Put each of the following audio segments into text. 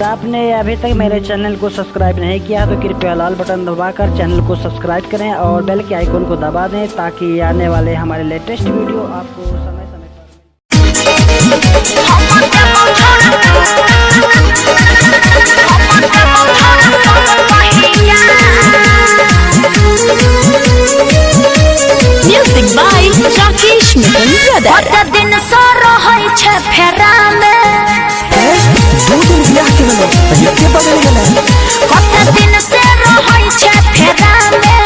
तो आपने अभी तक मेरे चैनल को सब्सक्राइब नहीं किया तो कृपया लाल बटन दबाकर चैनल को सब्सक्राइब करें और बेल के आइकन को दबा दें ताकि आने वाले हमारे लेटेस्ट वीडियो आपको समय समय music by Rakesh Mithun brother. दिन सो रहै छै फेरा में दिन से रहै छै फेरा में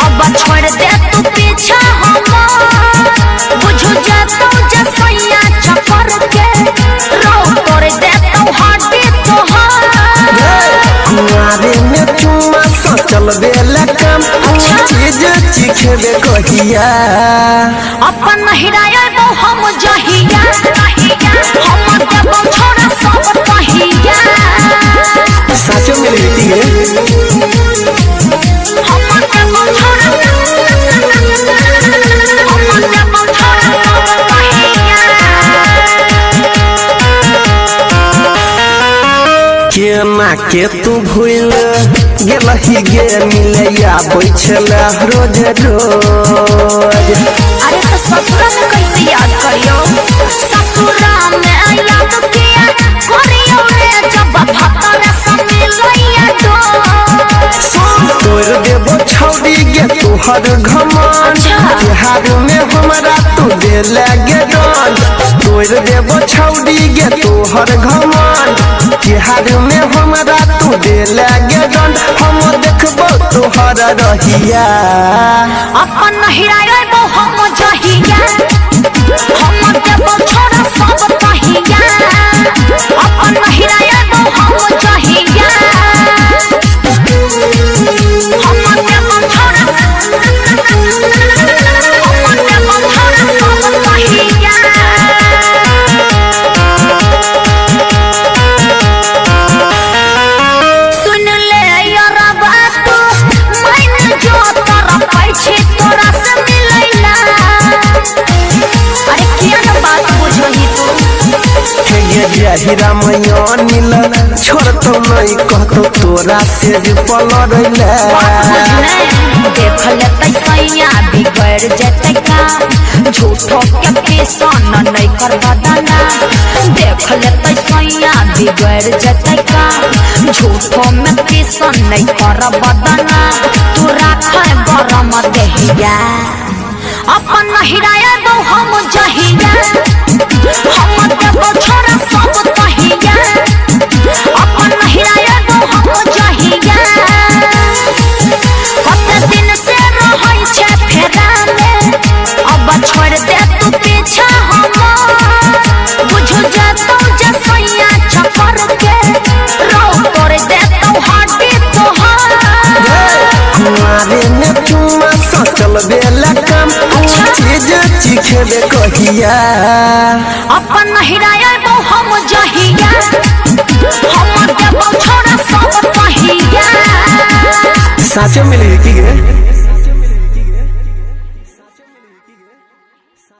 अब छोड़ दे तू पीछा हमर बुझू जातो जसैया चपर के रो कर दे तू हटी तोहर कुआरे में चुम्मा चल बेला काम चीज चीखेबे कहिया अपन हिराया तो हम जहिया हम देबो छोड़ा सब कहिया साचो में लेती है हम देबो छोड़ा सब कहिया केना के तू भूल गेलही गे मिलैया बैठला रोज रोज। अरे तो ससुरा में कैसे याद करियो ससुरा में याद किया करियो रे जब भतरे से मिलैया तोर देबो छौड़ी गे तोहर घमंड बिहार में हमरा तू दे लागे डंड तोर देबो छौड़ी गे तोहर घमंड बिहार में हमरा तू दे लागे डंड हम देखबो तोहर रहिया अपन हिराया तो हम जहिया हम देबो छोड़ा सब कहिया अपन हिराया तो हम जहिया हम देबो छोड़ा सब कहिया सुन ले यार बात मैंने जो तरफ पैछे तोरा से मिलैला अरे किया ना बात बुझही गे हीरा मैया नील छोड़ तो नहीं कहतो तोरा से पल रैला देख लेतै सैया बिगड़ जेतै का झूठो के पेशन नहीं कर बदना देख लेतै सैया बिगड़ जेतै का झूठो में पेशन नहीं कर बदना तू राखै गरम देहिया अपन हिराया दो हम जहिया हम देबो छोड़ा सब कहिया अपन हिराया दो हम जहिया कते दिन से रहै छै फेरा में अब छोड़ दे तू पीछा हमर बुझू जातो जसैया चपर के रो कर दे तू हटी तोहर कुआरे में चुम्मा चल बेला काम चीज चीखेबे कहिया अपन हिराया तो हम जहिया हम देबो छोड़ा सब कहिया साचो में लेती है।